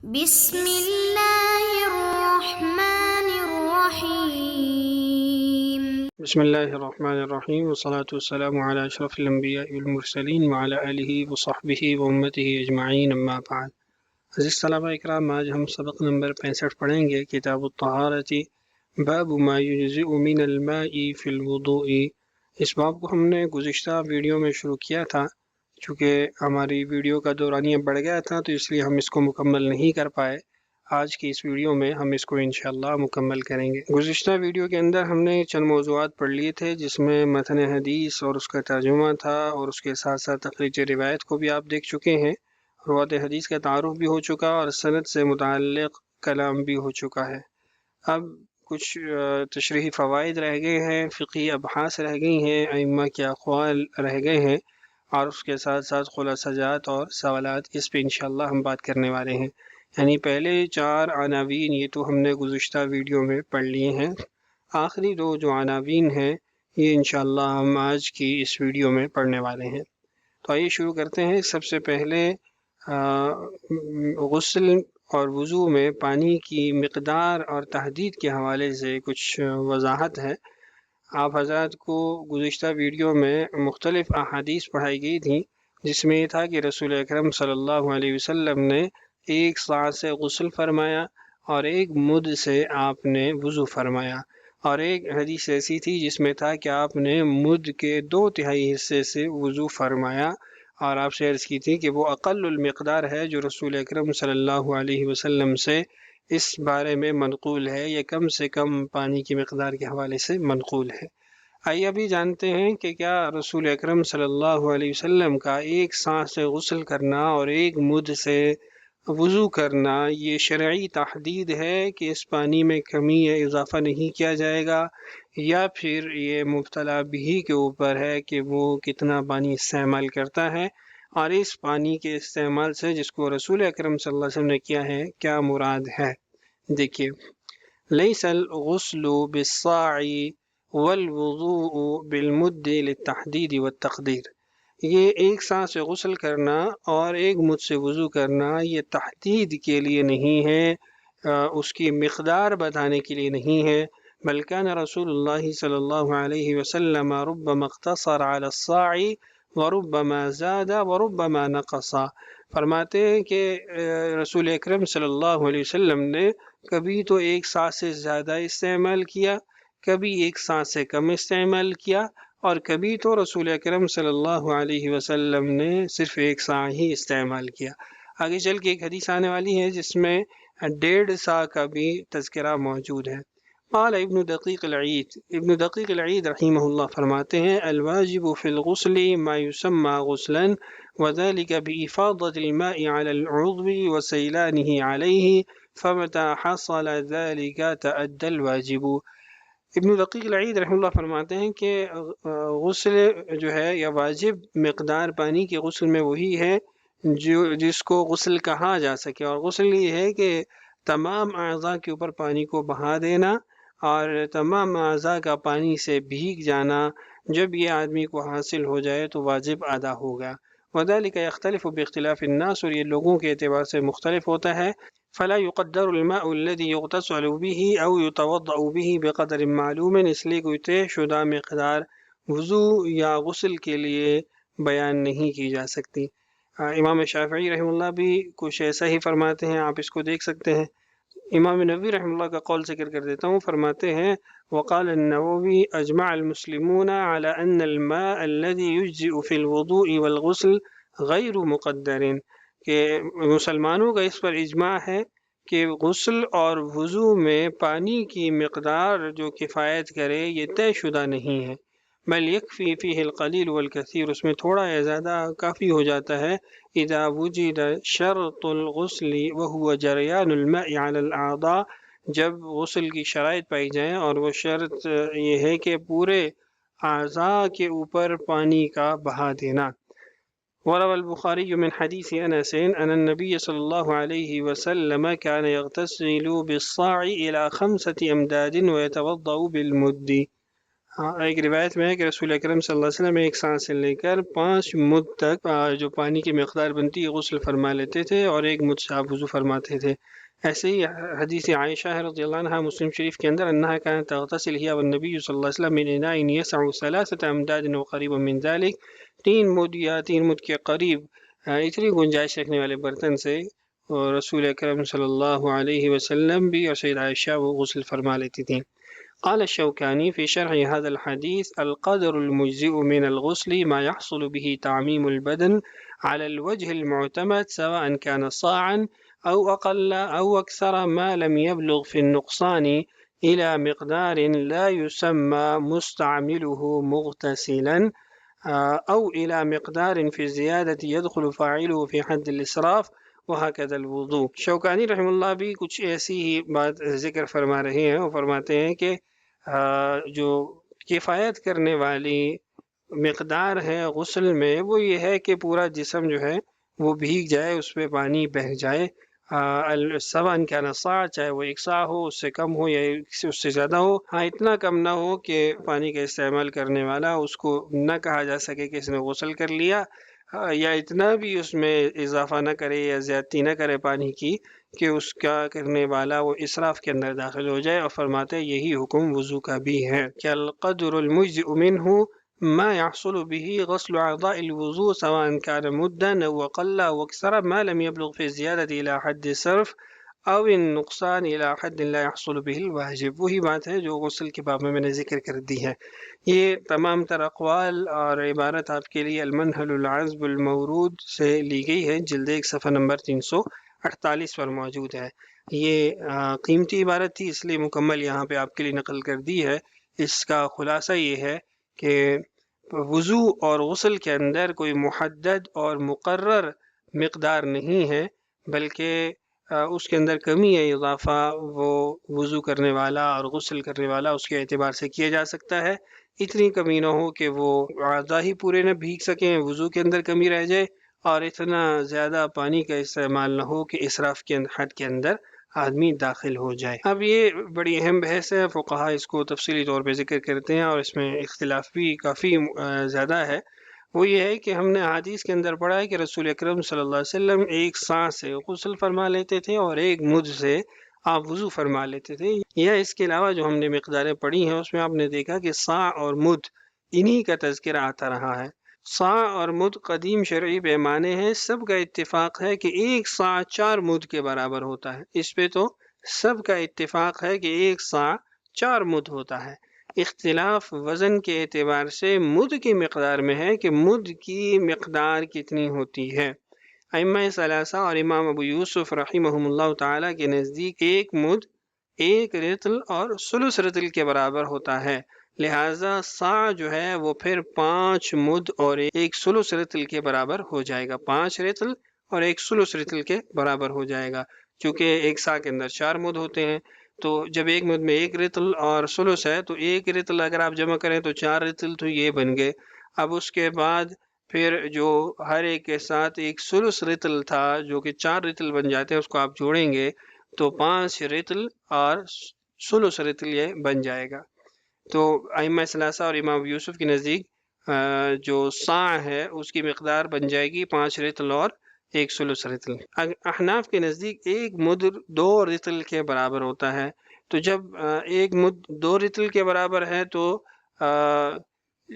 بسم اللہ الرحمن الرحیم۔ بسم اللہ الرحمن الرحیم والصلاة والسلام علی اشرف الانبیاء والمرسلین وعلی آلہ وصحبہ وامتہ اجمعین اما بعد۔ عزیز طلبہ اکرام، آج ہم سبق نمبر 65 پڑھیں گے، کتاب الطہارۃ، باب ما یجزئ من الماء فی الوضوء۔ اس باب کو ہم نے گزشتہ ویڈیو میں شروع کیا تھا، چونکہ ہماری ویڈیو کا دورانیہ بڑھ گیا تھا تو اس لیے ہم اس کو مکمل نہیں کر پائے۔ آج کی اس ویڈیو میں ہم اس کو انشاءاللہ مکمل کریں گے۔ گزشتہ ویڈیو کے اندر ہم نے چند موضوعات پڑھ لیے تھے، جس میں متن حدیث اور اس کا ترجمہ تھا، اور اس کے ساتھ ساتھ تخریج روایت کو بھی آپ دیکھ چکے ہیں، روات حدیث کا تعارف بھی ہو چکا، اور سند سے متعلق کلام بھی ہو چکا ہے۔ اب کچھ تشریحی فوائد رہ گئے ہیں، فقہی ابحاث رہ گئی ہیں، ائمہ کے اقوال رہ گئے ہیں، اور اس کے ساتھ ساتھ خلاصہ جات اور سوالات، اس پہ انشاءاللہ ہم بات کرنے والے ہیں۔ یعنی پہلے 4 عناوین یہ تو ہم نے گزشتہ ویڈیو میں پڑھ لیے ہیں، آخری 2 جو عناوین ہیں یہ انشاءاللہ ہم آج کی اس ویڈیو میں پڑھنے والے ہیں۔ تو آئیے شروع کرتے ہیں۔ سب سے پہلے غسل اور وضو میں پانی کی مقدار اور تحدید کے حوالے سے کچھ وضاحت ہے۔ آپ حضرات کو گزشتہ ویڈیو میں مختلف احادیث پڑھائی گئی تھیں، جس میں یہ تھا کہ رسول اکرم صلی اللہ علیہ وسلم نے 1 ساعت سے غسل فرمایا اور 1 مد سے آپ نے وضو فرمایا، اور ایک حدیث ایسی تھی جس میں تھا کہ آپ نے مد کے 2/3 حصے سے وضو فرمایا، اور آپ سے عرض کی تھی کہ وہ اقل المقدار ہے جو رسول اکرم صلی اللہ علیہ وسلم سے اس بارے میں منقول ہے، یا کم سے کم پانی کی مقدار کے حوالے سے منقول ہے۔ آئیے ابھی جانتے ہیں کہ کیا رسول اکرم صلی اللہ علیہ وسلم کا 1 سانس سے غسل کرنا اور 1 مد سے وضو کرنا یہ شرعی تحدید ہے کہ اس پانی میں کمی یا اضافہ نہیں کیا جائے گا، یا پھر یہ مبتلا بھی کے اوپر ہے کہ وہ کتنا پانی استعمال کرتا ہے، اور اس پانی کے استعمال سے جس کو رسول اکرم صلی اللہ علیہ وسلم نے کیا ہے کیا مراد ہے۔ دیکھیے، لیس الغسل بالصاع والوضوء بالمد للتحدید والتقدیر، یہ 1 سانس سے غسل کرنا اور 1 مد سے وضو کرنا یہ تحدید کے لیے نہیں ہے، اس کی مقدار بتانے کے لیے نہیں ہے، بلکہ رسول اللہ صلی اللہ علیہ وسلم ربما اقتصر على الصاع وربما زاد وربما نقص۔ فرماتے ہیں کہ رسول اکرم صلی اللہ علیہ وسلم نے کبھی تو 1 سانس سے زیادہ استعمال کیا، کبھی 1 سانس سے کم استعمال کیا، اور کبھی تو رسول اکرم صلی اللہ علیہ وسلم نے صرف 1 سا ہی استعمال کیا۔ آگے چل کے ایک حدیث آنے والی ہے جس میں 1.5 سا کا بھی تذکرہ موجود ہے۔ قال ابن دقیق العید، ابن دقیق العید رحمہ اللہ فرماتے ہیں، الواجب فی الغسل ما یسمى غسلا وذلك بإفاضة الماء على العضو وسيلانه عليه فمتى حصل ذلك تأدى الواجب۔ ابن دقیق العید رحمہ اللہ فرماتے ہیں کہ غسل جو ہے یا واجب مقدار پانی کے غسل میں وہی ہے جس کو غسل کہا جا سکے، اور غسل یہ ہے کہ تمام اعضاء کے اوپر پانی کو بہا دینا اور تمام اعضاء کا پانی سے بھیگ جانا، جب یہ آدمی کو حاصل ہو جائے تو واجب ادا ہوگا۔ وذلك يختلف باختلاف الناس، اور یہ لوگوں کے اعتبار سے مختلف ہوتا ہے۔ فلا يقدر الماء الذي يغتسل به او يتوضأ به بقدر معلوم، اس لیے کوئی طے شدہ مقدار وضو یا غسل کے لیے بیان نہیں کی جا سکتی۔ امام شافعی رحمہ اللہ بھی کچھ ایسا ہی فرماتے ہیں، آپ اس کو دیکھ سکتے ہیں۔ امام نووی رحمہ اللہ کا قول ذکر کر دیتا ہوں، فرماتے ہیں وقال النووي اجمع المسلمون على ان الماء الذي يجزئ في الوضوء والغسل غیر مقدر، کہ مسلمانوں کا اس پر اجماع ہے کہ غسل اور وضو میں پانی کی مقدار جو کفایت کرے یہ طے شدہ نہیں ہے، بل یکفی فیہ القلیل والکثیر، اس میں تھوڑا یا زیادہ کافی ہو جاتا ہے، اذا وجد شرط الغسل وهو جریان الماء على الاعضاء، جب غسل کی شرائط پائی جائیں اور وہ شرط یہ ہے کہ پورے اعضاء کے اوپر پانی کا بہا دینا۔ وروى البخاري من حديث أنس أن النبي صلى الله عليه وسلم كان يغتسل بالصاع إلى 5 أمداد ويتوضأ بالمد۔ ہاں، ایک روایت میں ہے کہ رسول اکرم صلی اللہ علیہ وسلم ایک سانس سے لے کر 5 مد تک جو پانی کی مقدار بنتی ہے غسل فرما لیتے تھے، اور 1 مد سے آپ وضو فرماتے تھے۔ ایسے ہی حدیث عائشہ ہے رضی اللہ عنہ مسلم شریف کے اندر، انہا كانت تغتسل هي والنبی صلی اللہ علیہ وسلم من اناء يسع 3 امداد وقریب من ذلك، 3 مد یا 3 مد کے قریب اتنی گنجائش رکھنے والے برتن سے اور رسول اکرم صلی اللہ علیہ وسلم بھی اور سید عائشہ وہ غسل فرما لیتی تھیں۔ قال الشوكاني في شرح هذا الحديث: القدر المجزئ من الغسل ما يحصل به تعميم البدن على الوجه المعتمد، سواء كان صاعا أو أقل أو أكثر، ما لم يبلغ في النقصان إلى مقدار لا يسمى مستعمله مغتسلا، أو إلى مقدار في الزيادة يدخل فاعله في حد الإسراف، وهكذا الوضوء۔ شوکانی رحم اللہ بھی کچھ ایسی ہی بات ذکر فرما رہے ہیں، وہ فرماتے ہیں کہ جو کفایت کرنے والی مقدار ہے غسل میں وہ یہ ہے کہ پورا جسم جو ہے وہ بھیگ جائے، اس پہ پانی بہہ جائے، سواء کان صاع، چاہے وہ 1 صاع ہو، اس سے کم ہو یا اس سے زیادہ ہو، ہاں اتنا کم نہ ہو کہ پانی کا استعمال کرنے والا اس کو نہ کہا جا سکے کہ اس نے غسل کر لیا، یا اتنا بھی اس میں اضافہ نہ کرے یا زیادتی نہ کرے پانی کی کہ اس کا کرنے والا وہ اسراف کے اندر داخل ہو جائے۔ اور فرماتے ہیں یہی حکم وضو کا بھی ہے کہ القدر المجزئ منہ ما يحصل به غسل اعضاء الوضوء سواء كان مدا او اقل او اكثر ما لم يبلغ في الزيادة الى حد صرف او النقصان الى حد لا يحصل به الواجب۔ وہی بات ہے جو غسل کے باب میں نے ذکر کر دی ہے۔ یہ تمام تر اقوال اور عبارت آپ کے لیے المنہل العذب المورود سے لی گئی ہے، جلد 1 صفحہ نمبر 348 پر موجود ہے۔ یہ قیمتی عبارت تھی اس لیے مکمل یہاں پہ آپ کے لیے نقل کر دی ہے۔ اس کا خلاصہ یہ ہے کہ وضو اور غسل کے اندر کوئی محدد اور مقرر مقدار نہیں ہے، بلکہ اس کے اندر کمی یا اضافہ وہ وضو کرنے والا اور غسل کرنے والا اس کے اعتبار سے کیا جا سکتا ہے۔ اتنی کمی نہ ہو کہ وہ اعضاء ہی پورے نہ بھیگ سکیں، وضو کے اندر کمی رہ جائے، اور اتنا زیادہ پانی کا استعمال نہ ہو کہ اسراف کے حد کے اندر آدمی داخل ہو جائے۔ اب یہ بڑی اہم بحث ہے، فقہا اس کو تفصیلی طور پہ ذکر کرتے ہیں اور اس میں اختلاف بھی کافی زیادہ ہے۔ وہ یہ ہے کہ ہم نے حدیث کے اندر پڑھا ہے کہ رسول اکرم صلی اللہ علیہ وسلم 1 صاع سے غسل فرما لیتے تھے اور 1 مد سے آپ وضو فرما لیتے تھے، یا اس کے علاوہ جو ہم نے مقداریں پڑھی ہیں اس میں آپ نے دیکھا کہ صاع اور مد انہی کا تذکرہ آتا رہا ہے۔ صاع اور مد قدیم شرعی پیمانے ہیں، سب کا اتفاق ہے کہ 1 صاع 4 مد کے برابر ہوتا ہے۔ اس پہ تو سب کا اتفاق ہے کہ 1 صاع 4 مد ہوتا ہے۔ اختلاف وزن کے اعتبار سے مد کی مقدار میں ہے کہ مد کی مقدار کتنی ہوتی ہے۔ ائمہ ثلاثہ اور امام ابو یوسف رحمہم اللہ تعالیٰ کے نزدیک 1 مد 1 رطل اور ثلث رطل کے برابر ہوتا ہے، لہٰذا صاع جو ہے وہ پھر 5 مد اور 1 ثلث رطل کے برابر ہو جائے گا، 5 رطل اور 1 ثلث رطل کے برابر ہو جائے گا، چونکہ 1 صاع کے اندر 4 مد ہوتے ہیں، تو جب 1 مد میں 1 رطل اور ثلث ہے تو 1 رطل اگر آپ جمع کریں تو 4 رطل تو یہ بن گئے۔ اب اس کے بعد پھر جو ہر ایک کے ساتھ 1 ثلث رطل تھا جو کہ 4 رطل بن جاتے ہیں، اس کو آپ جوڑیں گے تو 5 رطل اور ثلث رطل یہ بن جائے گا۔ تو ائمہ ثلاثہ اور امام یوسف کے نزدیک جو صاع ہے اس کی مقدار بن جائے گی 5 رطل اور 1 ثلث رطل۔ احناف کے نزدیک 1 مد 2 رطل کے برابر ہوتا ہے، تو جب 1 مد 2 رطل کے برابر ہے تو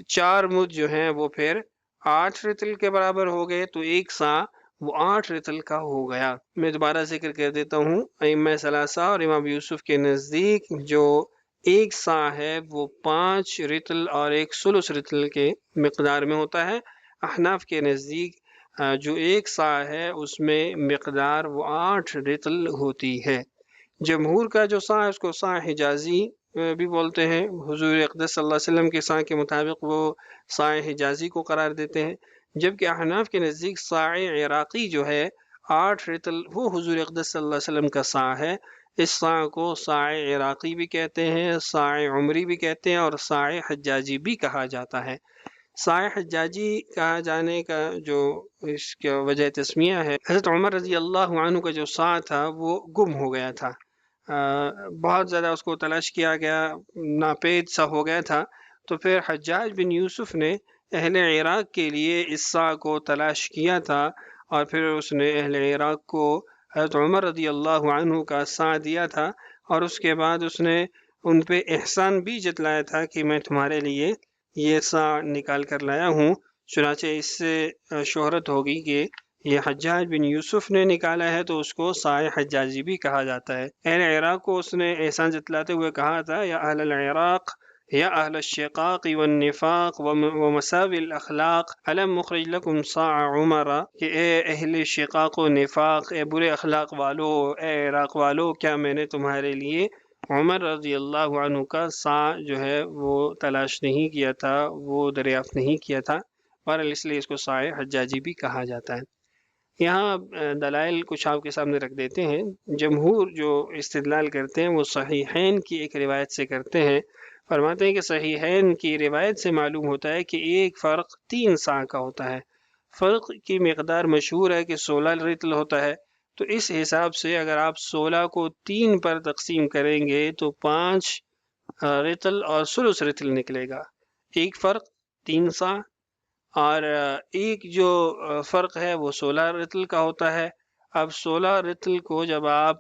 4 مد جو ہیں وہ پھر 8 رطل کے برابر ہو گئے، تو 1 صاع وہ 8 رطل کا ہو گیا۔ میں دوبارہ ذکر کر دیتا ہوں، ائمہ ثلاثہ اور امام یوسف کے نزدیک جو 1 صاع ہے وہ 5 رطل اور 1 ثلث رطل کے مقدار میں ہوتا ہے۔ احناف کے نزدیک جو 1 صاع ہے اس میں مقدار وہ 8 رطل ہوتی ہے۔ جمہور کا جو صاع ہے اس کو صاع حجازی بھی بولتے ہیں، حضور اقدس صلی اللہ علیہ وسلم کے صاع کے مطابق وہ صاع حجازی کو قرار دیتے ہیں، جبکہ احناف کے نزدیک صاع عراقی جو ہے 8 رطل وہ حضور اقدس صلی اللہ علیہ وسلم کا صاع ہے۔ اس صاع کو صاع عراقی بھی کہتے ہیں، صاع عمری بھی کہتے ہیں، اور صاع حجاجی بھی کہا جاتا ہے۔ صاع حجاجی کہا جانے کا جو اس کا وجہ تسمیہ ہے، حضرت عمر رضی اللہ عنہ کا جو صاع تھا وہ گم ہو گیا تھا، بہت زیادہ اس کو تلاش کیا گیا، ناپید سا ہو گیا تھا، تو پھر حجاج بن یوسف نے اہل عراق کے لیے اس سا کو تلاش کیا تھا، اور پھر اس نے اہل عراق کو حضرت عمر رضی اللہ عنہ کا سا دیا تھا، اور اس کے بعد اس نے ان پہ احسان بھی جتلایا تھا کہ میں تمہارے لیے یہ سا نکال کر لایا ہوں۔ چنانچہ اس سے شہرت ہوگی کہ یہ حجاج بن یوسف نے نکالا ہے، تو اس کو سائے حجاجی بھی کہا جاتا ہے۔ اہل عراق کو اس نے احسان جتلاتے ہوئے کہا تھا، یا اہل العراق یا اہل الشقاق والنفاق ومساوی الاخلاق علم مخرج لکم صاع عمرہ، کہ اے اہل شقاق و نفاق، اے برے اخلاق والو، اے عراق والو، کیا میں نے تمہارے لیے عمر رضی اللہ عنہ کا سا جو ہے وہ تلاش نہیں کیا تھا، وہ دریافت نہیں کیا تھا، اور اس لیے اس کو سائے حجاجی بھی کہا جاتا ہے۔ یہاں دلائل کچھ آپ کے سامنے رکھ دیتے ہیں۔ جمہور جو استدلال کرتے ہیں وہ صحیحین کی ایک روایت سے کرتے ہیں۔ فرماتے ہیں کہ صحیحین کی روایت سے معلوم ہوتا ہے کہ ایک فرق 3 سا کا ہوتا ہے۔ فرق کی مقدار مشہور ہے کہ 16 رطل ہوتا ہے، تو اس حساب سے اگر آپ 16 کو 3 پر تقسیم کریں گے تو 5 رطل اور ثلث رطل نکلے گا۔ ایک فرق 3 سا، اور ایک جو فرق ہے وہ 16 رطل کا ہوتا ہے۔ اب 16 رطل کو جب آپ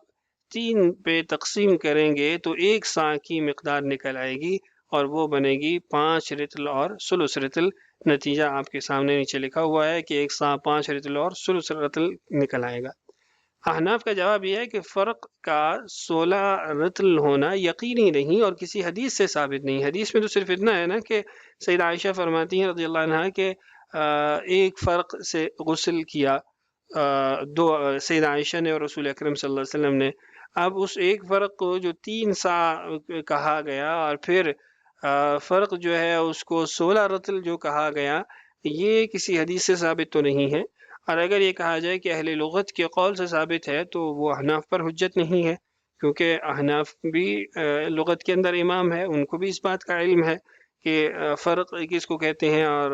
3 پہ تقسیم کریں گے تو 1 سا کی مقدار نکل آئے گی، اور وہ بنے گی 5 رطل اور ثلث رطل۔ نتیجہ آپ کے سامنے نیچے لکھا ہوا ہے کہ 1 سا 5 رطل اور ثلث رطل نکل آئے گا۔ احناف کا جواب یہ ہے کہ فرق کا 16 رطل ہونا یقینی نہیں اور کسی حدیث سے ثابت نہیں۔ حدیث میں تو صرف اتنا ہے نا کہ سیدہ عائشہ فرماتی ہیں رضی اللہ عنہا کہ ایک فرق سے غسل کیا دو سیدہ عائشہ نے اور رسول اکرم صلی اللہ علیہ وسلم نے۔ اب اس ایک فرق کو جو 3 سا کہا گیا، اور پھر فرق جو ہے اس کو 16 رطل جو کہا گیا، یہ کسی حدیث سے ثابت تو نہیں ہے۔ اور اگر یہ کہا جائے کہ اہل لغت کے قول سے ثابت ہے تو وہ احناف پر حجت نہیں ہے، کیونکہ احناف بھی لغت کے اندر امام ہے، ان کو بھی اس بات کا علم ہے کہ فرق کس کو کہتے ہیں اور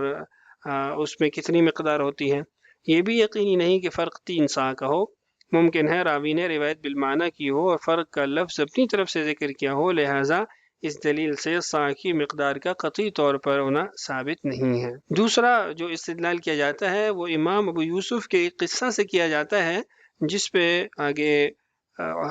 اس میں کتنی مقدار ہوتی ہے۔ یہ بھی یقینی نہیں کہ فرق 3 سا کا ہو، ممکن ہے راوی نے روایت بالمعنی کی ہو اور فرق کا لفظ اپنی طرف سے ذکر کیا ہو، لہٰذا اس دلیل سے سا کی مقدار کا قطعی طور پر ہونا ثابت نہیں ہے۔ دوسرا جو استدلال کیا جاتا ہے وہ امام ابو یوسف کے ایک قصہ سے کیا جاتا ہے، جس پہ آگے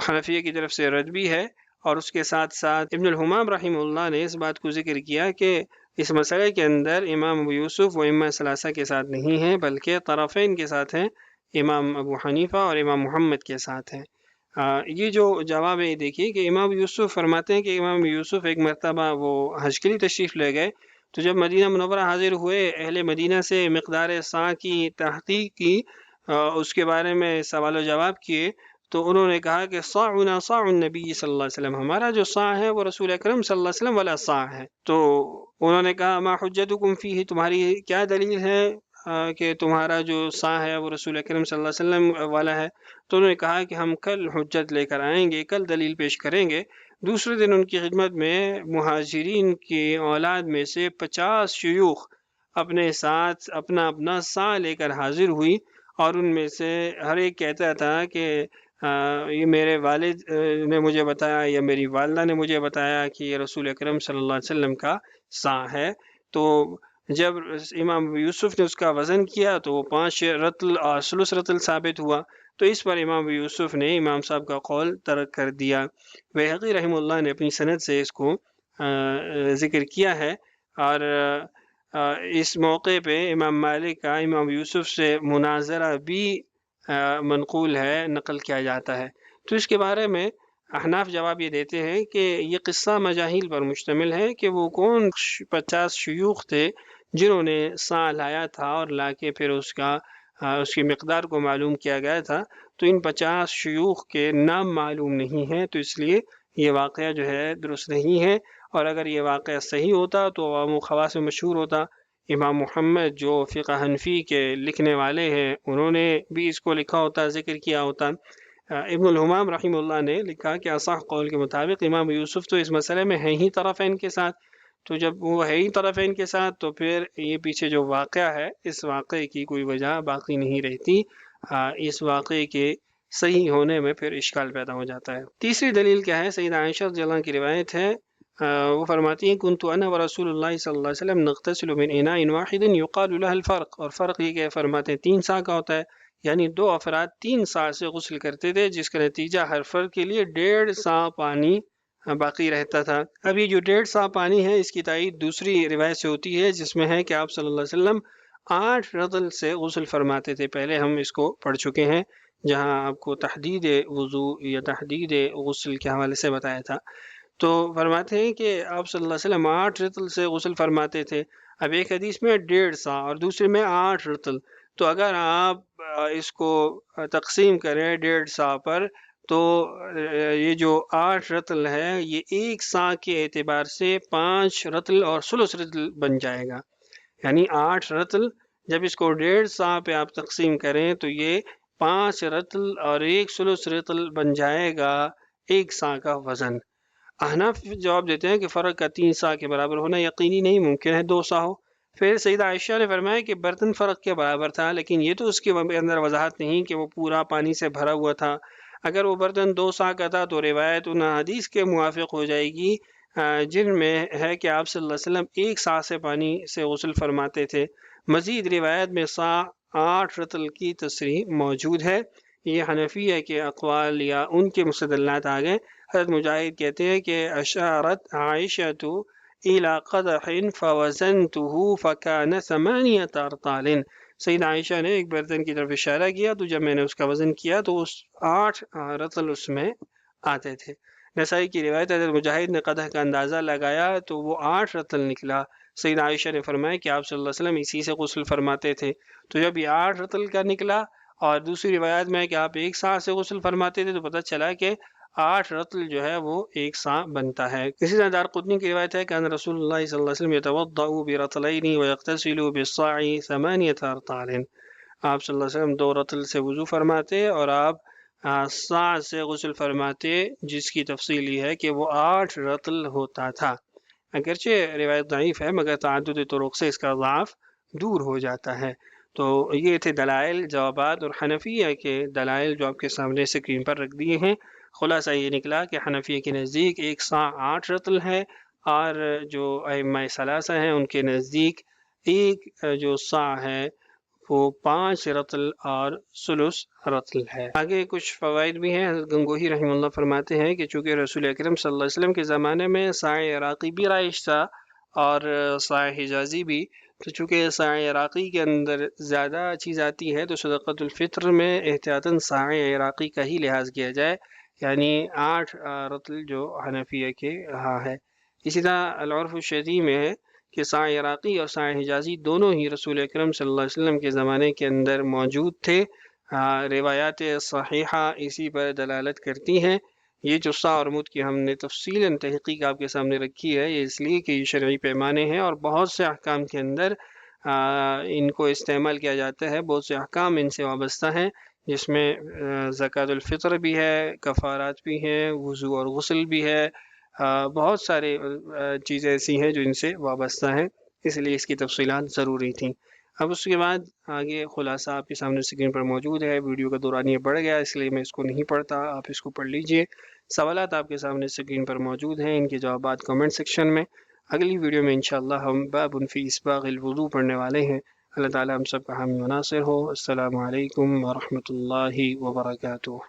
حنفیہ کی طرف سے رد بھی ہے، اور اس کے ساتھ ساتھ ابن الحمام رحمہ اللہ نے اس بات کو ذکر کیا کہ اس مسئلے کے اندر امام ابو یوسف و امام ثلاثہ کے ساتھ نہیں ہیں، بلکہ طرفین کے ساتھ ہیں، امام ابو حنیفہ اور امام محمد کے ساتھ ہیں۔ یہ جو جواب ہے دیکھیے کہ امام یوسف فرماتے ہیں کہ امام یوسف ایک مرتبہ وہ حج کے لیے تشریف لے گئے، تو جب مدینہ منورہ حاضر ہوئے، اہل مدینہ سے مقدار سا کی تحقیق کی، اس کے بارے میں سوال و جواب کیے، تو انہوں نے کہا کہ صاعنا صاع النبی صلی اللہ علیہ وسلم، ہمارا جو صاع ہے وہ رسول اکرم صلی اللہ علیہ وسلم والا صاع ہے۔ تو انہوں نے کہا ما حجتکم فیہ، تمہاری کیا دلیل ہے کہ تمہارا جو صاع ہے وہ رسول اکرم صلی اللہ علیہ وسلم والا ہے؟ تو انہوں نے کہا کہ ہم کل حجت لے کر آئیں گے، کل دلیل پیش کریں گے۔ دوسرے دن ان کی خدمت میں مہاجرین کی اولاد میں سے 50 شیوخ اپنے ساتھ اپنا اپنا صاع لے کر حاضر ہوئی، اور ان میں سے ہر ایک کہتا تھا کہ یہ میرے والد نے مجھے بتایا یا میری والدہ نے مجھے بتایا کہ یہ رسول اکرم صلی اللہ علیہ وسلم کا صاع ہے۔ تو جب امام یوسف نے اس کا وزن کیا تو وہ 5 رطل اور ثلث رطل ثابت ہوا، تو اس پر امام یوسف نے امام صاحب کا قول ترک کر دیا۔ بہقی رحمہ اللہ نے اپنی سند سے اس کو ذکر کیا ہے، اور اس موقع پہ امام مالک کا امام یوسف سے مناظرہ بھی منقول ہے، نقل کیا جاتا ہے۔ تو اس کے بارے میں احناف جواب یہ دیتے ہیں کہ یہ قصہ مجاہیل پر مشتمل ہے کہ وہ کون 50 شیوخ تھے جنہوں نے صاع لایا تھا، اور لا کے پھر اس کی مقدار کو معلوم کیا گیا تھا۔ تو ان 50 شیوخ کے نام معلوم نہیں ہیں، تو اس لیے یہ واقعہ جو ہے درست نہیں ہے، اور اگر یہ واقعہ صحیح ہوتا تو عوام و خواص میں مشہور ہوتا۔ امام محمد جو فقہ حنفی کے لکھنے والے ہیں، انہوں نے بھی اس کو لکھا ہوتا، ذکر کیا ہوتا۔ ابن الحمام رحمہ اللہ نے لکھا کہ اصح قول کے مطابق امام یوسف تو اس مسئلے میں ہیں ہی طرفین کے ساتھ، تو جب وہ ہے ہی طرفین کے ساتھ تو پھر یہ پیچھے جو واقعہ ہے اس واقعے کی کوئی وجہ باقی نہیں رہتی، اس واقعے کے صحیح ہونے میں پھر اشکال پیدا ہو جاتا ہے۔ تیسری دلیل کیا ہے؟ سیدہ عائشہ رضی اللہ عنہا کی روایت ہے وہ فرماتی ہیں کنت انا ورسول اللہ صلی اللہ علیہ وسلم نغتسل من اناء واحد یقال له الفرق، اور فرق یہ کہ فرماتے ہیں 3 سا کا ہوتا ہے، یعنی 2 افراد 3 سا سے غسل کرتے تھے، جس کا نتیجہ ہر فرد کے لیے 1.5 سا پانی باقی رہتا تھا۔ اب یہ جو 1.5 سا پانی ہے اس کی تائید دوسری روایت سے ہوتی ہے جس میں ہے کہ آپ صلی اللہ علیہ وسلم 8 رطل سے غسل فرماتے تھے۔ پہلے ہم اس کو پڑھ چکے ہیں جہاں آپ کو تحدید وضو یا تحدید غسل کے حوالے سے بتایا تھا۔ تو فرماتے ہیں کہ آپ صلی اللہ علیہ وسلم 8 رطل سے غسل فرماتے تھے۔ اب ایک حدیث میں 1.5 سا اور دوسرے میں 8 رطل، تو اگر آپ اس کو تقسیم کریں 1.5 سا پر تو یہ جو 8 رطل ہے یہ 1 سا کے اعتبار سے 5 رطل اور ثلث رطل بن جائے گا، یعنی 8 رطل جب اس کو 1.5 سا پہ آپ تقسیم کریں تو یہ 5 رطل اور 1 ثلث رطل بن جائے گا 1 سا کا وزن۔ احناف جواب دیتے ہیں کہ فرق کا 3 سا کے برابر ہونا یقینی نہیں، ممکن ہے 2 سا ہو۔ پھر سیدہ عائشہ نے فرمایا کہ برتن فرق کے برابر تھا، لیکن یہ تو اس کے اندر وضاحت نہیں کہ وہ پورا پانی سے بھرا ہوا تھا۔ اگر وہ برتن 2 سا کا تھا تو روایت ان حدیث کے موافق ہو جائے گی جن میں ہے کہ آپ صلی اللہ علیہ وسلم 1 سا سے پانی سے غسل فرماتے تھے۔ مزید روایت میں سا 8 رطل کی تصریح موجود ہے۔ یہ حنفیہ کے اقوال یا ان کے مستدلات آ گئے۔ حضرت مجاہد کہتے ہیں کہ اشارت عائشۃ الی قدح فوزنته فکان 8 ارطال، سید عائشہ نے ایک برتن کی طرف اشارہ کیا تو جب میں نے اس کا وزن کیا تو اس 8 رطل اس میں آتے تھے۔ نسائی کی روایت حضرت مجاہد نے قدح کا اندازہ لگایا تو وہ 8 رطل نکلا۔ سید عائشہ نے فرمایا کہ آپ صلی اللہ علیہ وسلم اسی سے غسل فرماتے تھے، تو جب یہ 8 رطل کا نکلا اور دوسری روایت میں ہے کہ آپ 1 سا سے غسل فرماتے تھے تو پتہ چلا کہ 8 رطل جو ہے وہ 1 سا بنتا ہے۔ اسی طرح دارقطنی کی روایت ہے کہ ان رسول اللہ صلی اللہ علیہ وسلم یتوضأ برطلین ویغتسل بالصاع 8 ارطال، آپ صلی اللہ علیہ وسلم 2 رطل سے وضو فرماتے اور آپ صاع سے غسل فرماتے، جس کی تفصیل یہ ہے کہ وہ 8 رطل ہوتا تھا۔ اگرچہ روایت ضعیف ہے مگر تعدد طرق سے اس کا ضعف دور ہو جاتا ہے۔ تو یہ تھے دلائل، جوابات اور حنفیہ کے دلائل جو آپ کے سامنے اسکرین پر رکھ دیے ہیں۔ خلاصہ یہ نکلا کہ حنفیہ کے نزدیک 1 سا 8 رطل ہے، اور جو ائمہ ثلاثہ ہیں ان کے نزدیک ایک جو سا ہے وہ 5 رطل اور ثلث رطل ہے۔ آگے کچھ فوائد بھی ہیں۔ حضرت گنگوہی رحمہ اللہ فرماتے ہیں کہ چونکہ رسول اکرم صلی اللہ علیہ وسلم کے زمانے میں ساع عراقی بھی رائج تھا اور ساع حجازی بھی، تو چونکہ ساع عراقی کے اندر زیادہ چیز آتی ہے تو صدقۃ الفطر میں احتیاطاً ساع عراقی کا ہی لحاظ کیا جائے، یعنی 8 رطل جو حنفیہ کے ہاں ہے۔ اسی طرح العرف الشرعی میں ہے کہ ساع عراقی اور ساع حجازی دونوں ہی رسول اکرم صلی اللہ علیہ وسلم کے زمانے کے اندر موجود تھے۔ روایات صحیحہ اسی پر دلالت کرتی ہیں۔ یہ جو سا اور مد کی ہم نے تفصیلاً تحقیق آپ کے سامنے رکھی ہے، یہ اس لیے کہ یہ شرعی پیمانے ہیں اور بہت سے احکام کے اندر ان کو استعمال کیا جاتا ہے، بہت سے احکام ان سے وابستہ ہیں، جس میں زکوٰۃ الفطر بھی ہے، کفارات بھی ہیں، وضو اور غسل بھی ہے، بہت سارے چیزیں ایسی ہیں جو ان سے وابستہ ہیں، اس لیے اس کی تفصیلات ضروری تھیں۔ اب اس کے بعد آگے خلاصہ آپ کے سامنے اسکرین پر موجود ہے۔ ویڈیو کا دورانیہ بڑھ گیا اس لیے میں اس کو نہیں پڑھتا، آپ اس کو پڑھ لیجئے۔ سوالات آپ کے سامنے اسکرین پر موجود ہیں، ان کے جوابات کمنٹ سیکشن میں۔ اگلی ویڈیو میں انشاءاللہ ہم باب فی اسباغ الوضو پڑھنے والے ہیں۔ اللہ تعالیٰ ہم سب کا حامی و ناصر ہو۔ السلام علیکم ورحمۃ اللہ وبرکاتہ۔